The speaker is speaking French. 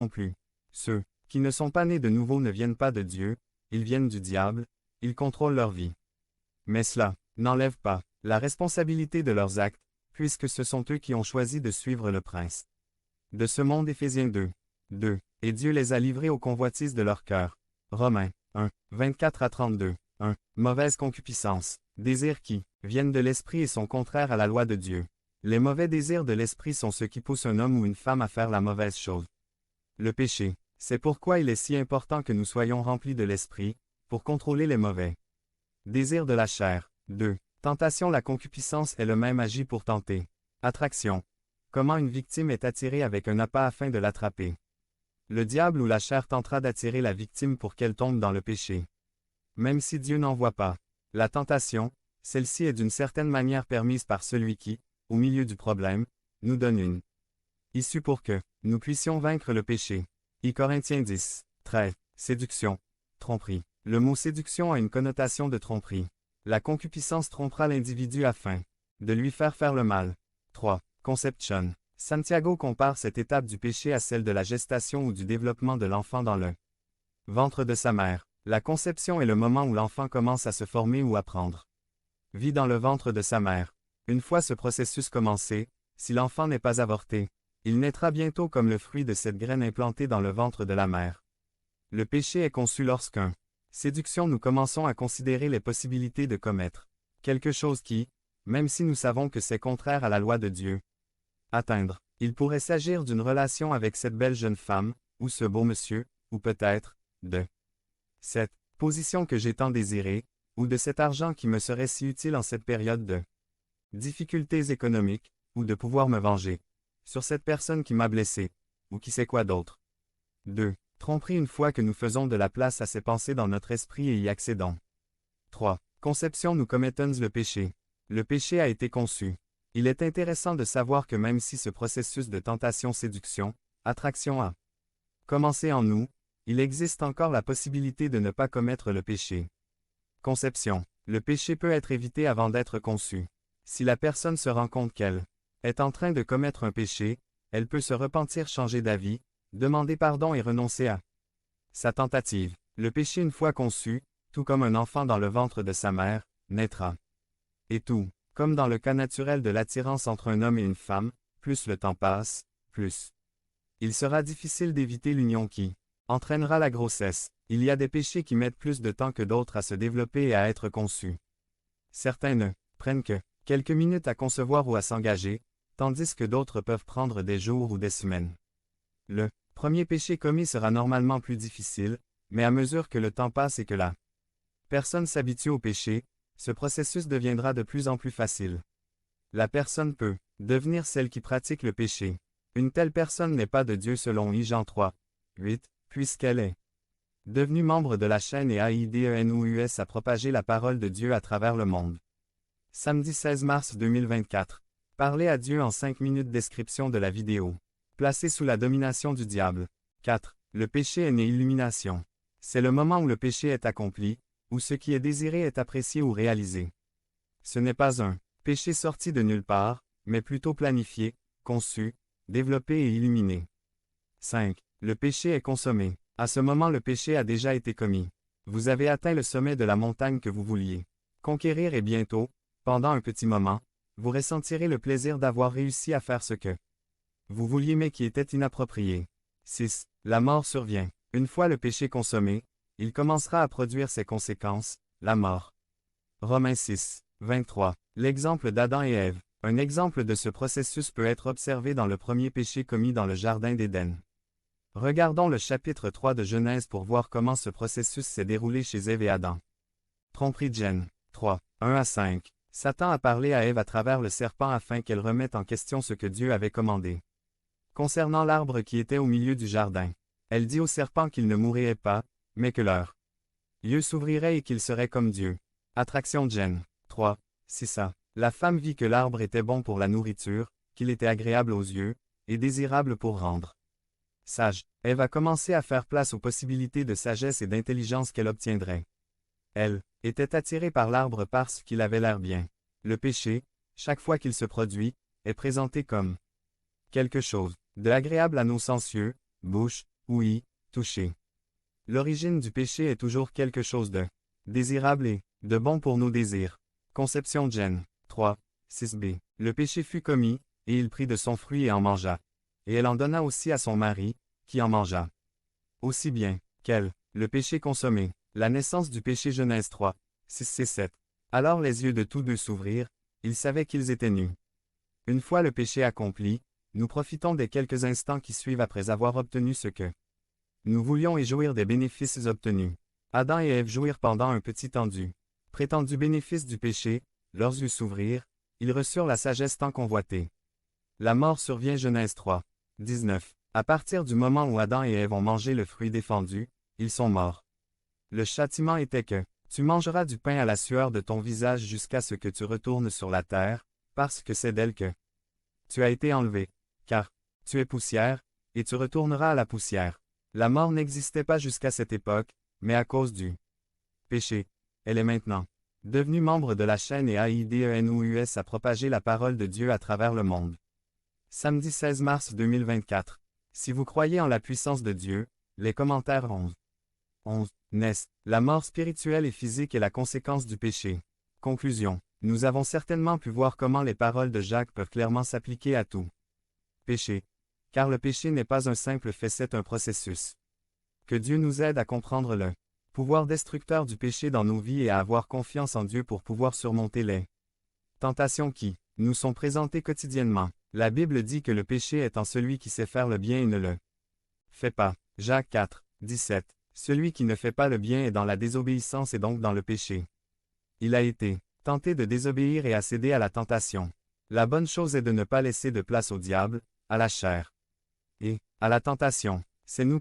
non plus. Ceux qui ne sont pas nés de nouveau ne viennent pas de Dieu, ils viennent du diable, ils contrôlent leur vie. Mais cela n'enlève pas la responsabilité de leurs actes, puisque ce sont eux qui ont choisi de suivre le prince de ce monde. Éphésiens 2. 2. Et Dieu les a livrés aux convoitises de leur cœur. Romains 1. 24 à 32. 1. Mauvaise concupiscence. Désirs qui viennent de l'esprit et sont contraires à la loi de Dieu. Les mauvais désirs de l'esprit sont ceux qui poussent un homme ou une femme à faire la mauvaise chose. Le péché. C'est pourquoi il est si important que nous soyons remplis de l'esprit, pour contrôler les mauvais désirs de la chair. 2. Tentation. La concupiscence est le même agi pour tenter. Attraction. Comment une victime est attirée avec un appât afin de l'attraper. Le diable ou la chair tentera d'attirer la victime pour qu'elle tombe dans le péché. Même si Dieu n'en voit pas la tentation, celle-ci est d'une certaine manière permise par celui qui, au milieu du problème, nous donne une issue pour que nous puissions vaincre le péché. Corinthiens 10. 13. Séduction. Tromperie. Le mot séduction a une connotation de tromperie. La concupiscence trompera l'individu afin de lui faire le mal. 3. Conception. Santiago compare cette étape du péché à celle de la gestation ou du développement de l'enfant dans le ventre de sa mère. La conception est le moment où l'enfant commence à se former ou à prendre vie dans le ventre de sa mère. Une fois ce processus commencé, si l'enfant n'est pas avorté, il naîtra bientôt comme le fruit de cette graine implantée dans le ventre de la mère. Le péché est conçu lorsqu'un séduction nous commençons à considérer les possibilités de commettre quelque chose qui, même si nous savons que c'est contraire à la loi de Dieu, atteindre. Il pourrait s'agir d'une relation avec cette belle jeune femme, ou ce beau monsieur, ou peut-être, de cette position que j'ai tant désirée, ou de cet argent qui me serait si utile en cette période de difficultés économiques, ou de pouvoir me venger sur cette personne qui m'a blessé, ou qui sait quoi d'autre. 2. Tromperie. Une fois que nous faisons de la place à ces pensées dans notre esprit et y accédons. 3. Conception. Nous commettons le péché. Le péché a été conçu. Il est intéressant de savoir que même si ce processus de tentation-séduction, attraction a commencé en nous, il existe encore la possibilité de ne pas commettre le péché. Conception. Le péché peut être évité avant d'être conçu. Si la personne se rend compte qu'elle est en train de commettre un péché, elle peut se repentir, changer d'avis, demander pardon et renoncer à sa tentative. Le péché une fois conçu, tout comme un enfant dans le ventre de sa mère, naîtra. Et tout, comme dans le cas naturel de l'attirance entre un homme et une femme, plus le temps passe, plus il sera difficile d'éviter l'union qui entraînera la grossesse. Il y a des péchés qui mettent plus de temps que d'autres à se développer et à être conçus. Certains ne prennent que quelques minutes à concevoir ou à s'engager, tandis que d'autres peuvent prendre des jours ou des semaines. Le premier péché commis sera normalement plus difficile, mais à mesure que le temps passe et que la personne s'habitue au péché, ce processus deviendra de plus en plus facile. La personne peut devenir celle qui pratique le péché. Une telle personne n'est pas de Dieu selon Jean 3. 8, puisqu'elle est devenue membre de la chaîne et AIDENOUS a propagé la parole de Dieu à travers le monde. Samedi 16 mars 2024. Parler à Dieu en 5 minutes. Description de la vidéo. Placé sous la domination du diable. 4. Le péché est né. Illumination. C'est le moment où le péché est accompli, où ce qui est désiré est apprécié ou réalisé. Ce n'est pas un péché sorti de nulle part, mais plutôt planifié, conçu, développé et illuminé. 5. Le péché est consommé. À ce moment le péché a déjà été commis. Vous avez atteint le sommet de la montagne que vous vouliez conquérir et bientôt, pendant un petit moment, vous ressentirez le plaisir d'avoir réussi à faire ce que vous vouliez mais qui était inapproprié. 6. La mort survient. Une fois le péché consommé, il commencera à produire ses conséquences, la mort. Romains 6, 23. L'exemple d'Adam et Ève. Un exemple de ce processus peut être observé dans le premier péché commis dans le Jardin d'Éden. Regardons le chapitre 3 de Genèse pour voir comment ce processus s'est déroulé chez Ève et Adam. Tromperie de Gen. 3, 1 à 5. Satan a parlé à Ève à travers le serpent afin qu'elle remette en question ce que Dieu avait commandé. Concernant l'arbre qui était au milieu du jardin, elle dit au serpent qu'il ne mourrait pas, mais que leurs yeux s'ouvriraient et qu'il serait comme Dieu. Attraction de Gen. 3, 6 à. La femme vit que l'arbre était bon pour la nourriture, qu'il était agréable aux yeux, et désirable pour rendre sage. Ève a commencé à faire place aux possibilités de sagesse et d'intelligence qu'elle obtiendrait. Elle était attirée par l'arbre parce qu'il avait l'air bien. Le péché, chaque fois qu'il se produit, est présenté comme quelque chose de agréable à nos sens, yeux, bouche, ouïe, toucher. L'origine du péché est toujours quelque chose de désirable et de bon pour nos désirs. Conception de Gen. 3, 6b. Le péché fut commis, et il prit de son fruit et en mangea. Et elle en donna aussi à son mari, qui en mangea. Aussi bien qu'elle, le péché consommé, la naissance du péché Genèse 3, 6-7. Alors les yeux de tous deux s'ouvrirent, ils savaient qu'ils étaient nus. Une fois le péché accompli, nous profitons des quelques instants qui suivent après avoir obtenu ce que nous voulions et jouir des bénéfices obtenus. Adam et Ève jouirent pendant un petit temps du prétendu bénéfice du péché, leurs yeux s'ouvrirent, ils reçurent la sagesse tant convoitée. La mort survient Genèse 3, 19. À partir du moment où Adam et Ève ont mangé le fruit défendu, ils sont morts. Le châtiment était que tu mangeras du pain à la sueur de ton visage jusqu'à ce que tu retournes sur la terre, parce que c'est d'elle que tu as été enlevé. Car tu es poussière, et tu retourneras à la poussière. La mort n'existait pas jusqu'à cette époque, mais à cause du péché, elle est maintenant devenue membre de la chaîne et AIDENOUS a propagé la parole de Dieu à travers le monde. Samedi 16 mars 2024. Si vous croyez en la puissance de Dieu, les commentaires 11. La mort spirituelle et physique est la conséquence du péché. Conclusion. Nous avons certainement pu voir comment les paroles de Jacques peuvent clairement s'appliquer à tout péché. Car le péché n'est pas un simple fait, c'est un processus. Que Dieu nous aide à comprendre le pouvoir destructeur du péché dans nos vies et à avoir confiance en Dieu pour pouvoir surmonter les tentations qui nous sont présentées quotidiennement. La Bible dit que le péché est en celui qui sait faire le bien et ne le fait pas. Jacques 4, 17. Celui qui ne fait pas le bien est dans la désobéissance et donc dans le péché. Il a été tenté de désobéir et a cédé à la tentation. La bonne chose est de ne pas laisser de place au diable, à la chair et à la tentation. C'est nous